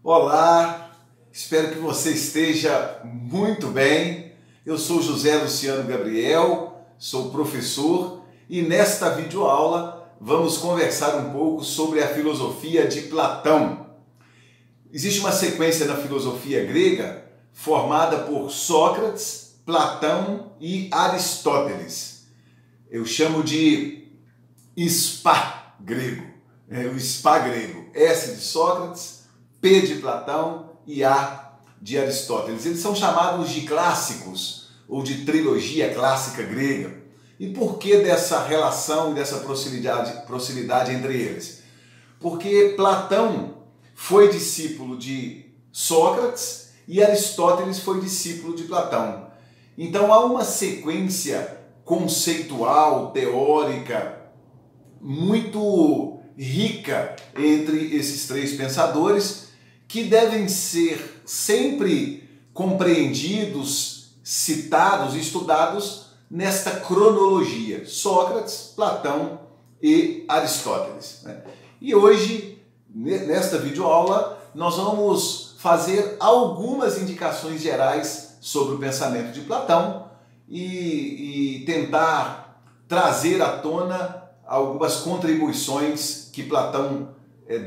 Olá, espero que você esteja muito bem. Eu sou José Luciano Gabriel, sou professor e nesta videoaula vamos conversar um pouco sobre a filosofia de Platão. Existe uma sequência na filosofia grega formada por Sócrates, Platão e Aristóteles. Eu chamo de SPA grego, o SPA grego, S de Sócrates, P de Platão e A de Aristóteles. Eles são chamados de clássicos ou de trilogia clássica grega. E por que dessa relação e dessa proximidade entre eles? Porque Platão foi discípulo de Sócrates e Aristóteles foi discípulo de Platão. Então há uma sequência conceitual, teórica, muito rica entre esses três pensadores, que devem ser sempre compreendidos, citados, estudados nesta cronologia: Sócrates, Platão e Aristóteles. E hoje, nesta videoaula, nós vamos fazer algumas indicações gerais sobre o pensamento de Platão e tentar trazer à tona algumas contribuições que Platão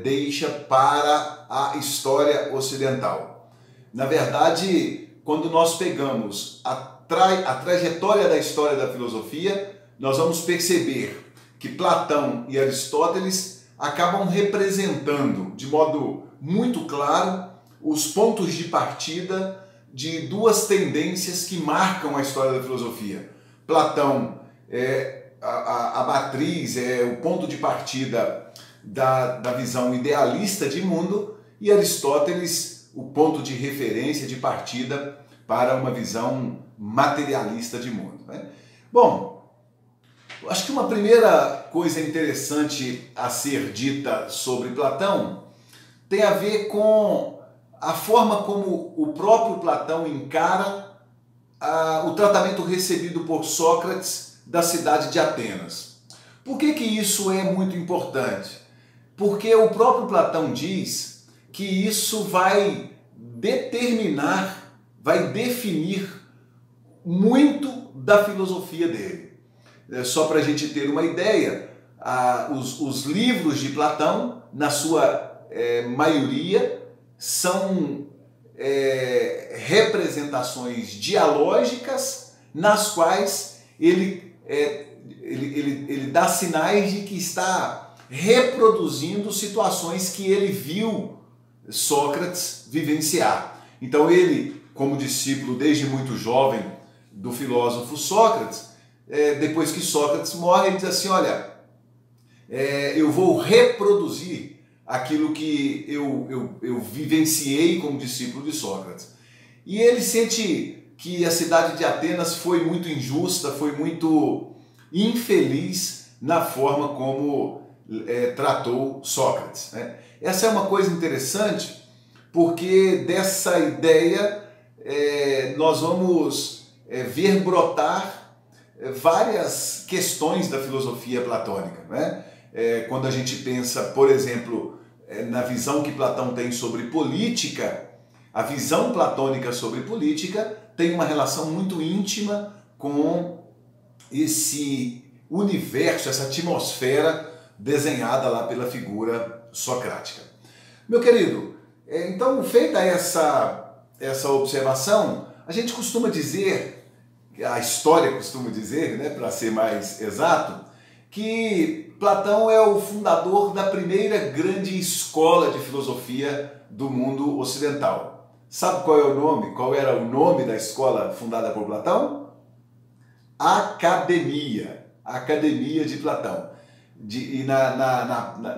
deixa para a história ocidental. Na verdade, quando nós pegamos a trajetória da história da filosofia, nós vamos perceber que Platão e Aristóteles acabam representando de modo muito claro os pontos de partida de duas tendências que marcam a história da filosofia. Platão é a matriz, é o ponto de partida da visão idealista de mundo, e Aristóteles o ponto de referência, de partida para uma visão materialista de mundo. Bom, acho que uma primeira coisa interessante a ser dita sobre Platão tem a ver com a forma como o próprio Platão encara o tratamento recebido por Sócrates da cidade de Atenas. Por que isso é muito importante? Porque o próprio Platão diz que isso vai determinar, vai definir muito da filosofia dele. Só para a gente ter uma ideia, os livros de Platão, na sua maioria, são representações dialógicas nas quais ele dá sinais de que está reproduzindo situações que ele viu Sócrates vivenciar. Então ele, como discípulo desde muito jovem do filósofo Sócrates, depois que Sócrates morre, ele diz assim: olha, eu vou reproduzir aquilo que eu vivenciei como discípulo de Sócrates. E ele sente que a cidade de Atenas foi muito injusta, foi muito infeliz na forma como tratou Sócrates. Essa é uma coisa interessante, porque dessa ideia nós vamos ver brotar várias questões da filosofia platônica. Quando a gente pensa, por exemplo, na visão que Platão tem sobre política, a visão platônica sobre política tem uma relação muito íntima com esse universo, essa atmosfera desenhada lá pela figura socrática. Meu querido, então, feita essa observação, a gente costuma dizer, a história costuma dizer, para ser mais exato, que Platão é o fundador da primeira grande escola de filosofia do mundo ocidental. Sabe qual é o nome? Qual era o nome da escola fundada por Platão? Academia. Academia de Platão. E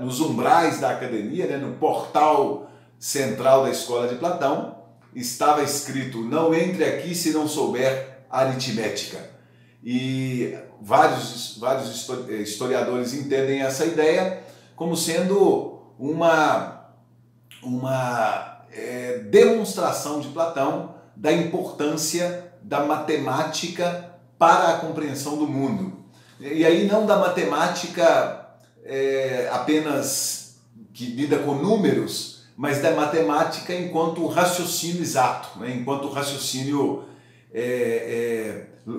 nos umbrais da academia, no portal central da escola de Platão, estava escrito: não entre aqui se não souber aritmética. E vários historiadores entendem essa ideia como sendo uma demonstração de Platão da importância da matemática para a compreensão do mundo. E aí não da matemática apenas que lida com números, mas da matemática enquanto raciocínio exato, né? Enquanto raciocínio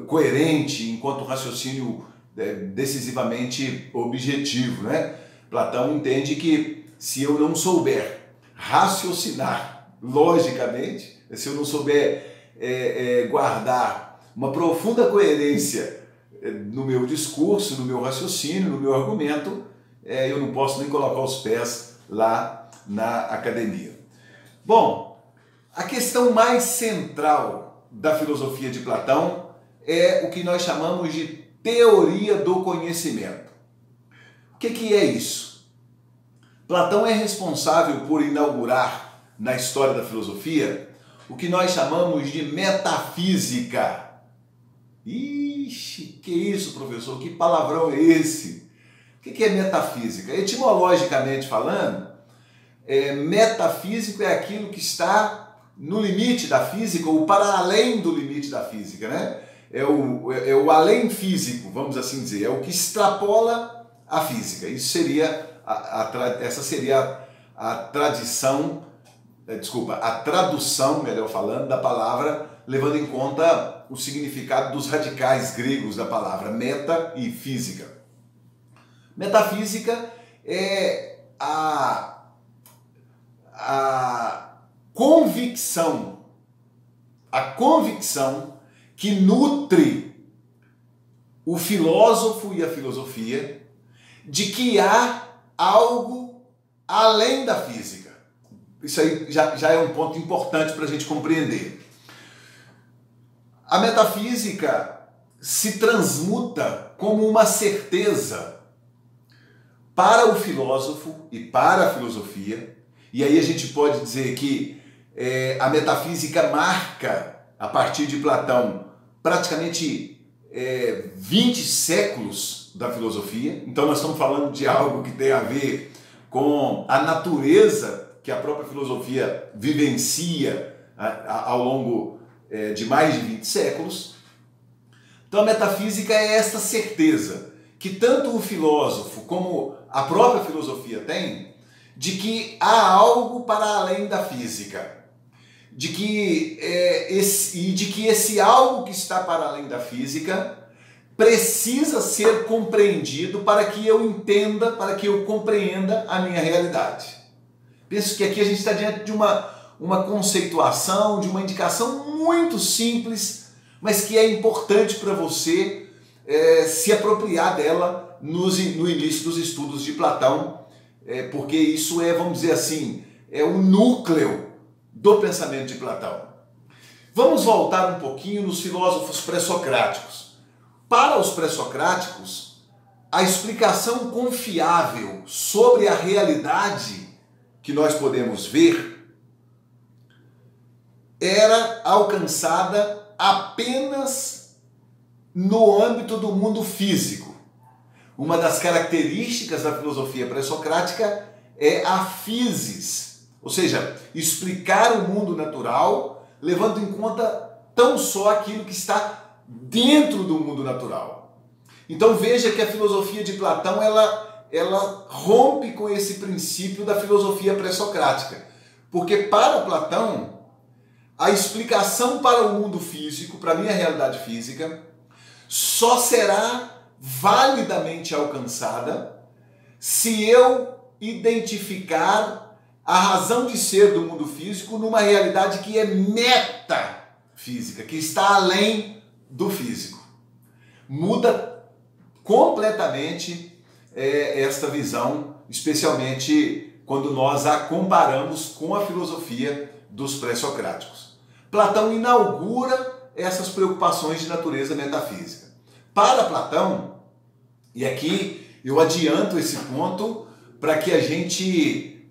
coerente, enquanto raciocínio decisivamente objetivo, né? Platão entende que se eu não souber raciocinar logicamente, se eu não souber guardar uma profunda coerência no meu discurso, no meu raciocínio, no meu argumento, eu não posso nem colocar os pés lá na academia. Bom, a questão mais central da filosofia de Platão é o que nós chamamos de teoria do conhecimento. O que é isso? Platão é responsável por inaugurar na história da filosofia o que nós chamamos de metafísica. Ixi, que isso, professor? Que palavrão é esse? O que é metafísica? Etimologicamente falando, metafísico é aquilo que está no limite da física ou para além do limite da física, né? É o além físico, vamos assim dizer, é o que extrapola a física. Isso seria essa seria a tradução, melhor falando, da palavra, levando em conta o significado dos radicais gregos da palavra meta e física. Metafísica é a convicção que nutre o filósofo e a filosofia de que há algo além da física. Isso aí já é um ponto importante para a gente compreender. A metafísica se transmuta como uma certeza para o filósofo e para a filosofia, e aí a gente pode dizer que a metafísica marca, a partir de Platão, praticamente 20 séculos da filosofia. Então nós estamos falando de algo que tem a ver com a natureza que a própria filosofia vivencia ao longo de mais de 20 séculos. Então a metafísica é esta certeza que tanto o filósofo como a própria filosofia tem de que há algo para além da física, de que esse algo que está para além da física precisa ser compreendido para que eu entenda, para que eu compreenda a minha realidade. Penso que aqui a gente está diante de uma conceituação, de uma indicação muito simples, mas que é importante para você se apropriar dela no início dos estudos de Platão, porque isso vamos dizer assim, é o núcleo do pensamento de Platão. Vamos voltar um pouquinho nos filósofos pré-socráticos. Para os pré-socráticos, a explicação confiável sobre a realidade que nós podemos ver era alcançada apenas no âmbito do mundo físico. Uma das características da filosofia pré-socrática é a physis, ou seja, explicar o mundo natural levando em conta tão só aquilo que está dentro do mundo natural. Então veja que a filosofia de Platão ela rompe com esse princípio da filosofia pré-socrática, porque para Platão a explicação para o mundo físico, para a minha realidade física, só será validamente alcançada se eu identificar a razão de ser do mundo físico numa realidade que é metafísica, que está além do físico. Muda completamente esta visão, especialmente quando nós a comparamos com a filosofia dos pré-socráticos. Platão inaugura essas preocupações de natureza metafísica. Para Platão, e aqui eu adianto esse ponto para que a gente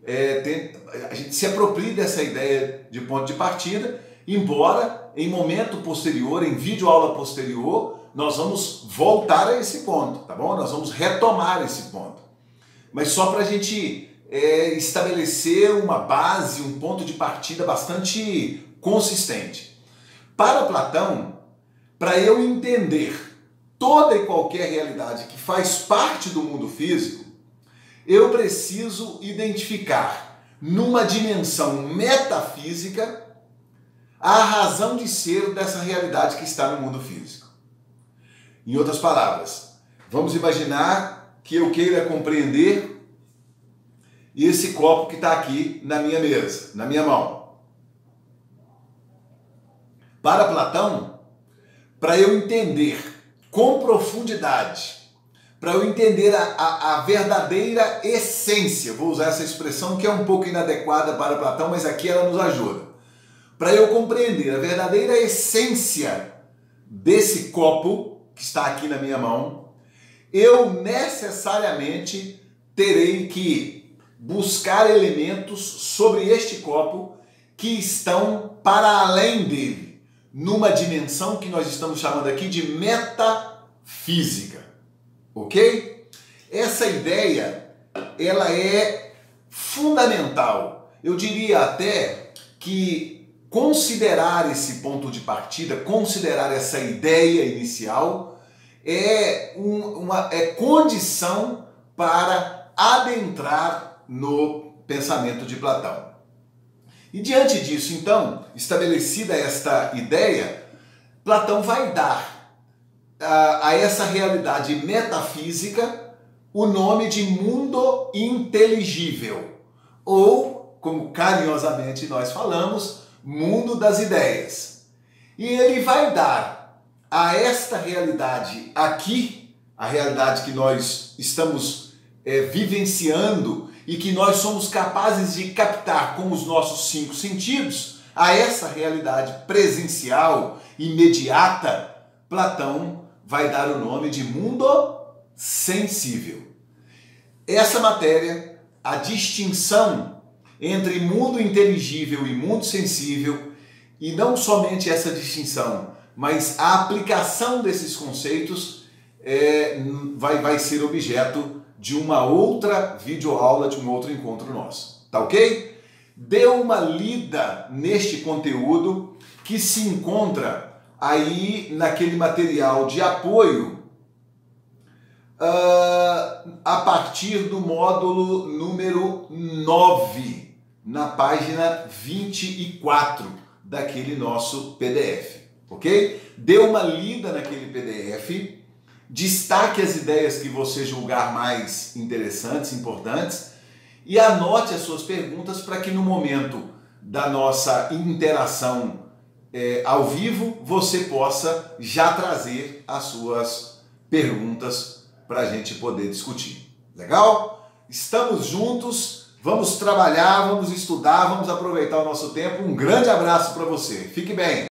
se aproprie dessa ideia de ponto de partida, embora em momento posterior, em videoaula posterior, nós vamos voltar a esse ponto, tá bom? Nós vamos retomar esse ponto. Mas só para a gente estabelecer uma base, um ponto de partida bastante consistente. Para Platão, para eu entender toda e qualquer realidade que faz parte do mundo físico, eu preciso identificar numa dimensão metafísica, a razão de ser dessa realidade que está no mundo físico. Em outras palavras, vamos imaginar que eu queira compreender esse copo que está aqui na minha mesa, na minha mão. Para Platão, para eu entender com profundidade, para eu entender a verdadeira essência, vou usar essa expressão que é um pouco inadequada para Platão, mas aqui ela nos ajuda. Para eu compreender a verdadeira essência desse copo que está aqui na minha mão, eu necessariamente terei que buscar elementos sobre este copo que estão para além dele, numa dimensão que nós estamos chamando aqui de metafísica, ok? Essa ideia, ela é fundamental. Eu diria até que considerar esse ponto de partida, considerar essa ideia inicial, é condição para adentrar no pensamento de Platão. E diante disso, então, estabelecida esta ideia, Platão vai dar a essa realidade metafísica o nome de mundo inteligível, ou, como carinhosamente nós falamos, mundo das ideias. E ele vai dar a esta realidade aqui, a realidade que nós estamos vivenciando e que nós somos capazes de captar com os nossos 5 sentidos, a essa realidade presencial, imediata, Platão vai dar o nome de mundo sensível. Essa matéria, a distinção entre mundo inteligível e mundo sensível, e não somente essa distinção, mas a aplicação desses conceitos vai ser objeto de uma outra videoaula, de um outro encontro nosso. Tá ok? Dê uma lida neste conteúdo que se encontra aí naquele material de apoio a partir do módulo número 9, na página 24 daquele nosso PDF, ok? Dê uma lida naquele PDF, destaque as ideias que você julgar mais interessantes, importantes, e anote as suas perguntas para que no momento da nossa interação ao vivo, você possa já trazer as suas perguntas para a gente poder discutir. Legal? Estamos juntos, vamos trabalhar, vamos estudar, vamos aproveitar o nosso tempo. Um grande abraço para você. Fique bem!